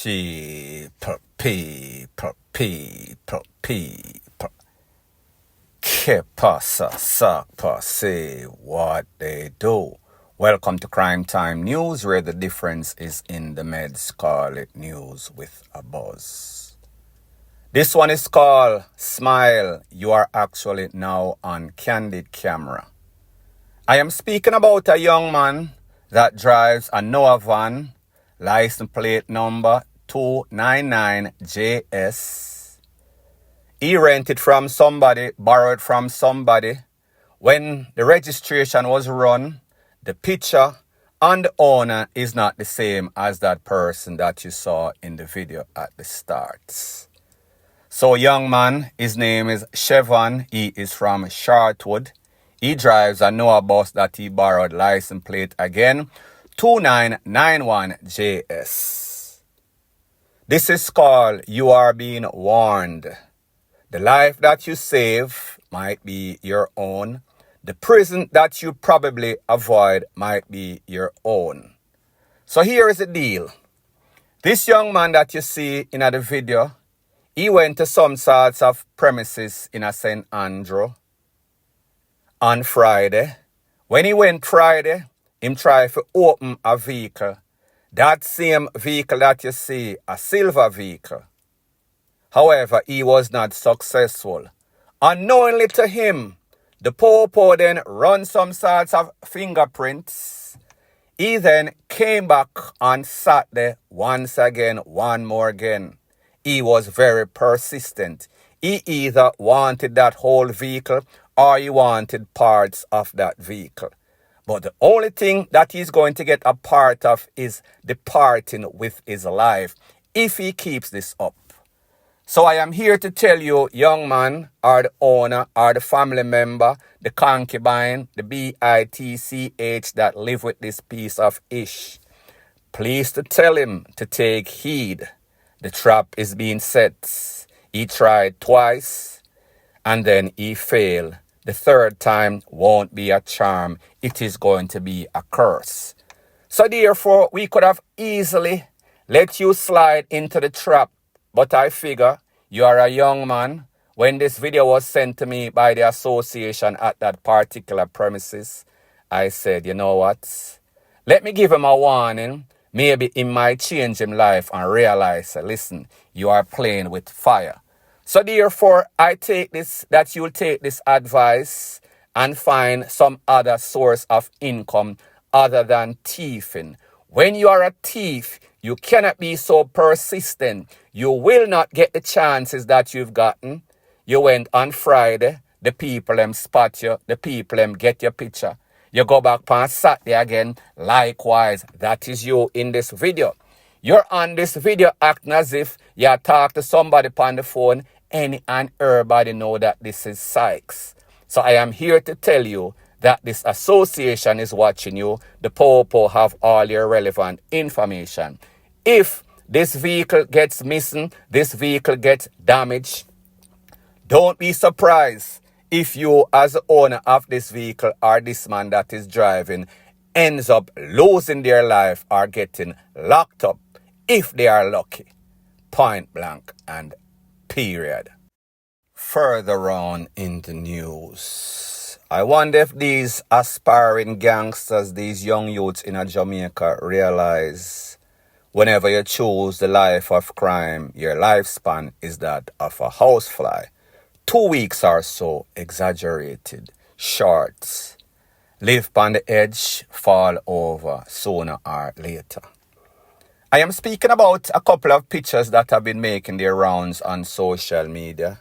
People. Que pasa, sapa, say what they do. Welcome to Crime Time News, where the difference is in the meds. Call it news with a buzz. This one is called Smile. You are actually now on candid camera. I am speaking about a young man that drives a Noah van, license plate number 299JS. He rented from somebody, borrowed from somebody. When the registration was run, the picture and the owner is not the same as that person that you saw in the video at the start. So young man, his name is CHEVON. He is from Chartwood. He drives a Noah bus that he borrowed, license plate again, 2991JS. This is called You Are Being Warned. The life that you save might be your own. The prison that you probably avoid might be your own. So here is the deal. This young man that you see in the video, he went to some sorts of premises in a St. Andrew on Friday. When he went Friday, he tried to open a vehicle. That same vehicle that you see, a silver vehicle. However, he was not successful. Unknowingly to him, the popo then run some sorts of fingerprints. He then came back on Saturday once again, one more again. He was very persistent. He either wanted that whole vehicle or he wanted parts of that vehicle. But the only thing that he's going to get a part of is departing with his life if he keeps this up. So I am here to tell you, young man, or the owner, or the family member, the concubine, the bitch that live with this piece of ish. Please to tell him to take heed. The trap is being set. He tried twice and then he failed. The third time won't be a charm. It is going to be a curse. So therefore, we could have easily let you slide into the trap. But I figure you are a young man. When this video was sent to me by the association at that particular premises, I said, you know what? Let me give him a warning. Maybe it might change his life and realize, listen, you are playing with fire. So therefore, I take this, that you'll take this advice and find some other source of income other than thieving. When you are a thief, you cannot be so persistent. You will not get the chances that you've gotten. You went on Friday, the people them spot you, the people them get your picture. You go back on Saturday again, likewise, that is you in this video. You're on this video acting as if you talk to somebody on the phone. Any and everybody know that this is Sykes. So I am here to tell you that this association is watching you. The popo have all your relevant information. If this vehicle gets missing, this vehicle gets damaged, don't be surprised if you as the owner of this vehicle or this man that is driving ends up losing their life or getting locked up if they are lucky. Point blank and period. Further on in the news, I wonder if these aspiring gangsters, these young youths in Jamaica realize whenever you choose the life of crime, your lifespan is that of a housefly. 2 weeks or so, exaggerated, short. Live on the edge, fall over sooner or later. I am speaking about a couple of pictures that have been making their rounds on social media.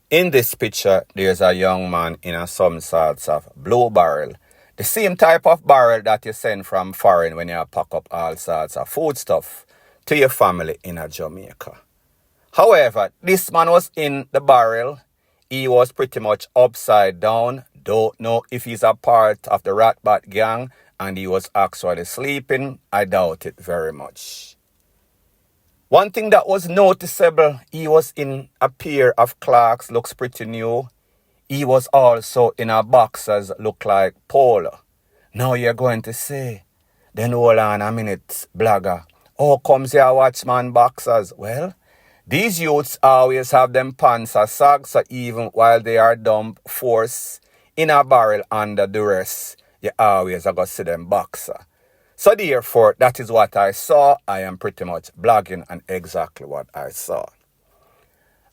In this picture, there's a young man in some sorts of blue barrel. The same type of barrel that you send from foreign when you pack up all sorts of foodstuff to your family in Jamaica. However, this man was in the barrel. He was pretty much upside down. Don't know if he's a part of the Ratbat gang and he was actually sleeping. I doubt it very much. One thing that was noticeable, he was in a pair of CLARKS, looks pretty new. He was also in a boxers, look like polo. Now you're going to say, then hold on a minute, blogger. How comes here watchman boxers? Well, these youths always have them pants a sag, so even while they are dumped force in a barrel under duress, you always are going to see them boxer. So therefore, that is what I saw. I am pretty much blogging on exactly what I saw.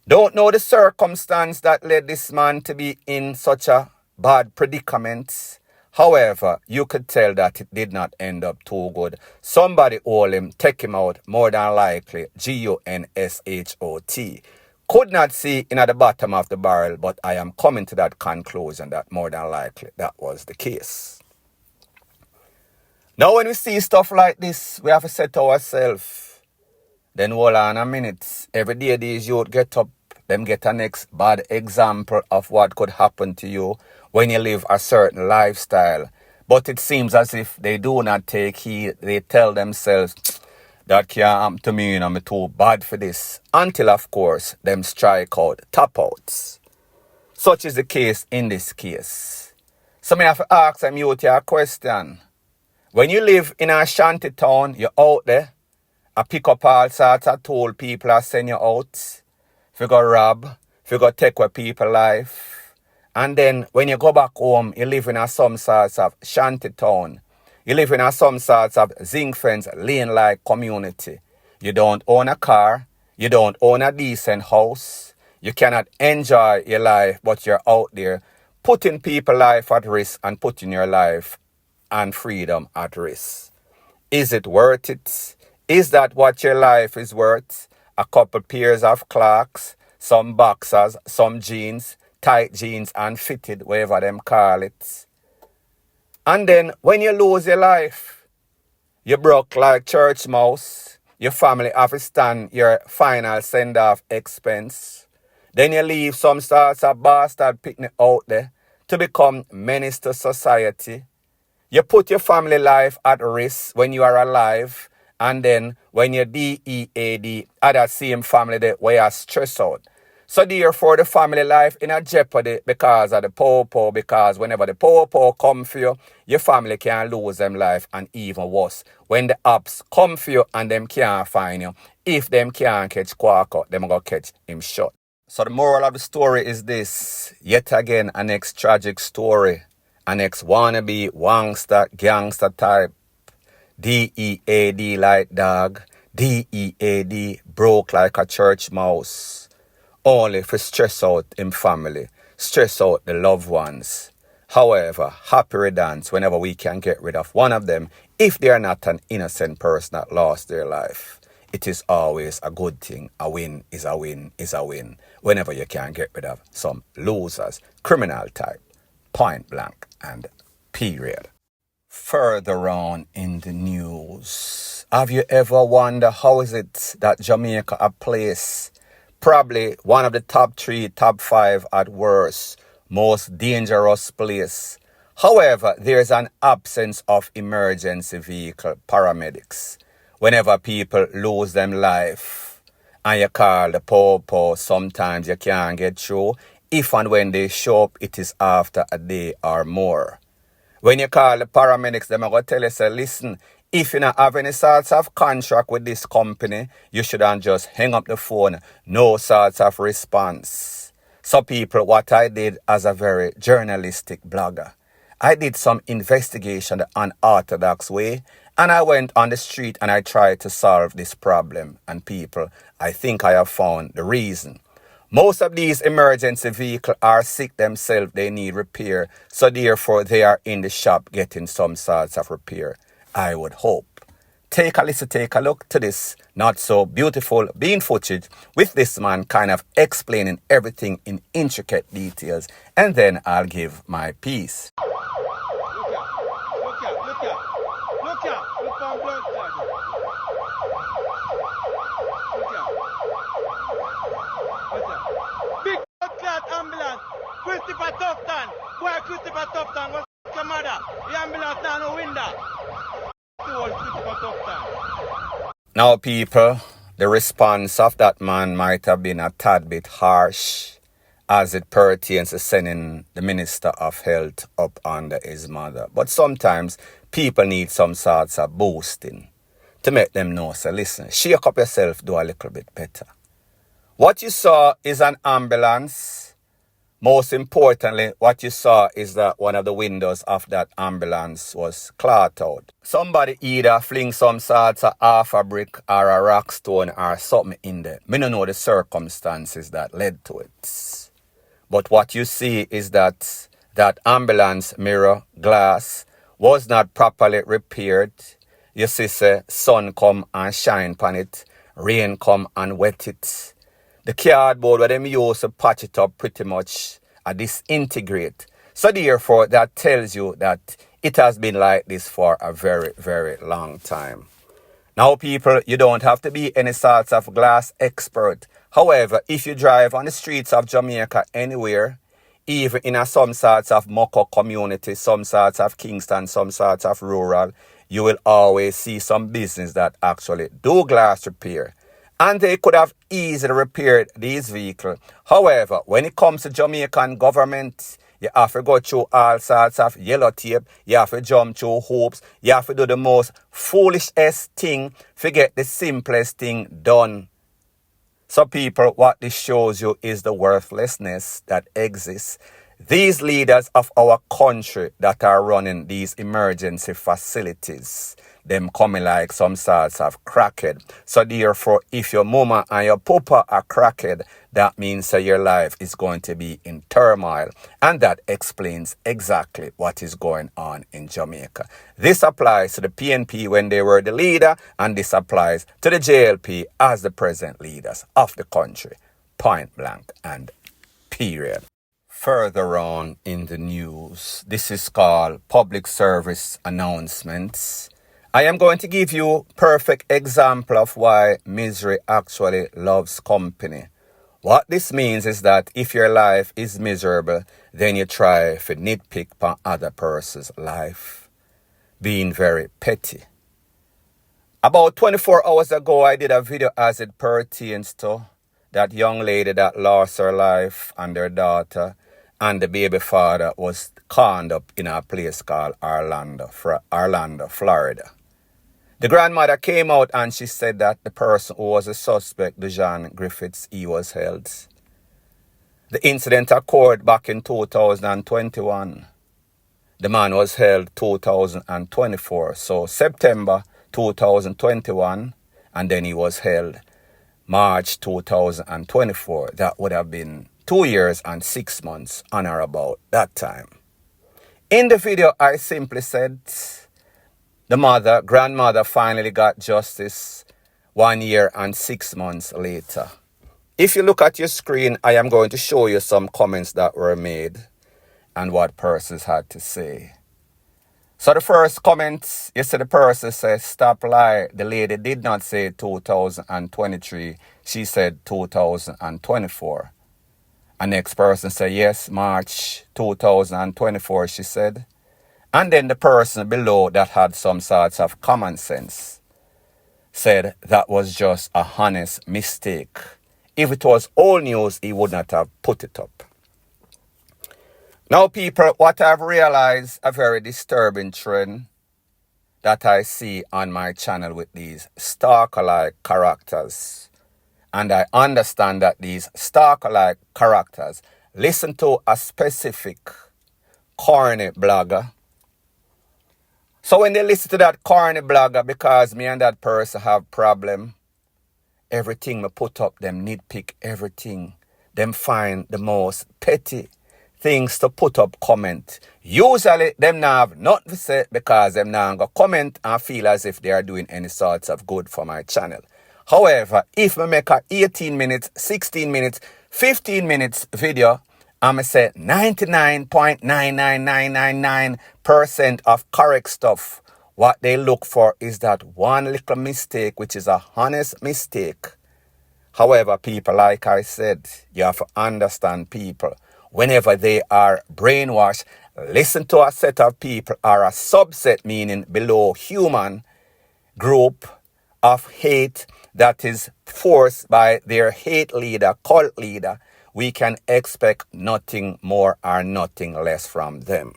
Don't know the circumstance that led this man to be in such a bad predicament. However, you could tell that it did not end up too good. Somebody hold him, take him out, more than likely, GUNSHOT. Could not see in at the bottom of the barrel, but I am coming to that conclusion that more than likely that was the case. Now when we see stuff like this, we have to say to ourselves, then hold on a minute. Every day these youth get up, them get a next bad example of what could happen to you when you live a certain lifestyle. But it seems as if they do not take heed. They tell themselves, that can't happen to me, I'm too bad for this. Until, of course, them strike out, tap outs. Such is the case in this case. So I have to ask them youth a question. When you live in a shanty town, you're out there, I pick up all sorts of tool people I send you out. If you go rob, if you go take away people's life. And then when you go back home, you live in a some sorts of shanty town. You live in a some sorts of zinc fence, lane-like community. You don't own a car. You don't own a decent house. You cannot enjoy your life, but you're out there putting people's life at risk and putting your life and freedom at risk. Is it worth it? Is that what your life is worth? A couple pairs of CLARKS, some boxers, some jeans, tight jeans and fitted, whatever them call it. And then when you lose your life, you broke like church mouse, your family have to stand your final send-off expense. Then you leave some sorts of bastard picnic out there to become menace to society. You put your family life at risk when you are alive. And then when you're DEAD, at that same family that where you stress out. So therefore the family life in a jeopardy because of the po-po, because whenever the po-po come for you, your family can lose them life, and even worse, when the ops come for you and them can't find you, if them can't catch Quacker, them gonna catch him shot. So the moral of the story is this, yet again an next tragic story, an ex wannabe, wangster, gangster type, DEAD like dog, DEAD broke like a church mouse, only for stress out him family, stress out the loved ones. However, happy riddance whenever we can get rid of one of them, if they are not an innocent person that lost their life. It is always a good thing. A win is a win is a win. Whenever you can get rid of some losers, criminal type, point blank and period. Further on in the news, have you ever wondered how is it that Jamaica a place, probably one of the top 3, top 5 at worst, most dangerous place. However, there's an absence of emergency vehicle paramedics. Whenever people lose them life and you call the po-po, sometimes you can't get through. If and when they show up, it is after a day or more. When you call the paramedics, them are going to tell you, say, listen, if you don't have any sorts of contract with this company, you shouldn't just hang up the phone. No sorts of response. So people, what I did as a very journalistic blogger, I did some investigation the unorthodox way, and I went on the street and I tried to solve this problem. And people, I think I have found the reason. Most of these emergency vehicles are sick themselves, they need repair, so therefore they are in the shop getting some sorts of repair, I would hope. Take a listen, take a look to this not so beautiful bean footage with this man kind of explaining everything in intricate details, and then I'll give my piece. Ambulance, Christopher Tufton, boy Christopher Tufton, what's your mother? The ambulance down the window. Christopher Tufton. Now people, the response of that man might have been a tad bit harsh as it pertains to sending the Minister of Health up under his mother. But sometimes people need some sorts of boosting to make them know, so listen, shake up yourself, do a little bit better. What you saw is an ambulance. Most importantly, what you saw is that one of the windows of that ambulance was clawed out. Somebody either fling some sorts of half a brick or a rock stone or something in there. Me don't know the circumstances that led to it. But what you see is that that ambulance mirror glass was not properly repaired. You see, say, sun come and shine upon it, rain come and wet it. The cardboard where them use to patch it up pretty much disintegrate. So therefore, that tells you that it has been like this for a very, very long time. Now, people, you don't have to be any sorts of glass expert. However, if you drive on the streets of Jamaica anywhere, even in some sorts of Moko community, some sorts of Kingston, some sorts of rural, you will always see some business that actually do glass repair. And they could have easily repaired these vehicles. However, when it comes to Jamaican government, you have to go through all sorts of yellow tape. You have to jump through hoops. You have to do the most foolishest thing to get the simplest thing done. So people, what this shows you is the worthlessness that exists. These leaders of our country that are running these emergency facilities, them coming like some sorts of crackhead. So therefore, if your mama and your papa are crackhead, that means that your life is going to be in turmoil. And that explains exactly what is going on in Jamaica. This applies to the PNP when they were the leader, and this applies to the JLP as the present leaders of the country. Point blank and period. Further on in the news, this is called public service announcements. I am going to give you perfect example of why misery actually loves company. What this means is that if your life is miserable, then you try to nitpick on other person's life, being very petty. About 24 hours ago, I did a video as it pertains to that young lady that lost her life and her daughter, and the baby father was conned up in a place called Orlando, Florida. The grandmother came out and she said that the person who was a suspect, Dejan Griffiths, he was held. The incident occurred back in 2021. The man was held 2024, so September 2021, and then he was held March 2024. That would have been 2 years and 6 months on or about that time. In the video, I simply said the grandmother finally got justice 1 year and 6 months later. If you look at your screen, I am going to show you some comments that were made and what persons had to say. So the first comment, you see the person says, stop lie. The lady did not say 2023. She said 2024. And next person said, yes, March 2024, she said. And then the person below that had some sorts of common sense said that was just a honest mistake. If it was old news, he would not have put it up. Now, people, what I've realized, a very disturbing trend that I see on my channel with these stalker-like characters. And I understand that these stalker-like characters listen to a specific corny blogger. So when they listen to that corny blogger, because me and that person have problem, everything me put up, them nitpick everything. Them find the most petty things to put up comment. Usually, them not have nothing to say because them not go comment and feel as if they are doing any sorts of good for my channel. However, if I make a 18 minutes, 16 minutes, 15 minutes video, I'm going to say 99.99999% of correct stuff. What they look for is that one little mistake, which is a honest mistake. However, people, like I said, you have to understand people. Whenever they are brainwashed, listen to a set of people or a subset, meaning below human group of hate that is forced by their hate leader, cult leader. We can expect nothing more or nothing less from them.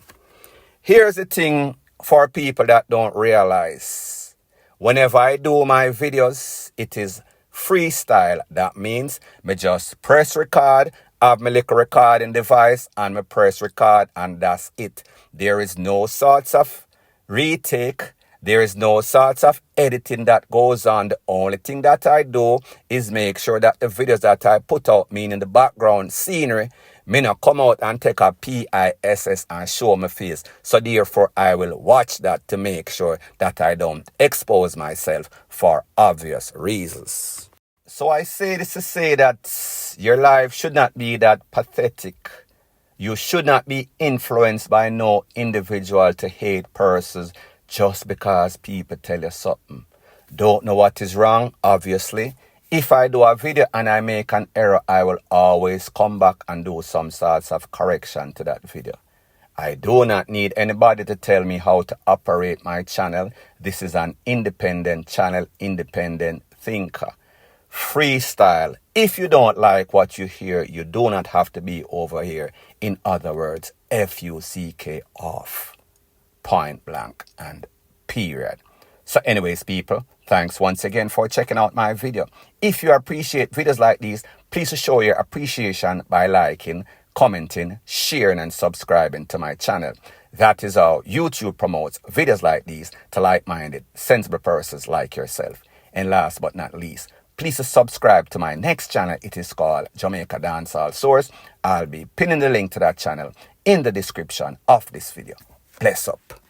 Here's the thing for people that don't realize. Whenever I do my videos, it is freestyle. That means me just press record, have my little recording device, and me press record, and that's it. There is no sorts of retake. There is no sorts of editing that goes on. The only thing that I do is make sure that the videos that I put out, meaning the background scenery, me not come out and take a PISS and show my face. So therefore, I will watch that to make sure that I don't expose myself for obvious reasons. So I say this to say that your life should not be that pathetic. You should not be influenced by no individual to hate persons just because people tell you something. Don't know what is wrong, obviously. If I do a video and I make an error, I will always come back and do some sorts of correction to that video. I do not need anybody to tell me how to operate my channel. This is an independent channel, independent thinker. Freestyle. If you don't like what you hear, you do not have to be over here. In other words, FUCK off. Point blank and period. So anyways, people, thanks once again for checking out my video. If you appreciate videos like these, please show your appreciation by liking, commenting, sharing, and subscribing to my channel. That is how YouTube promotes videos like these to like-minded, sensible persons like yourself. And last but not least, please subscribe to my next channel. It is called Jamaica Dancehall Source. I'll be pinning the link to that channel in the description of this video. Bless up.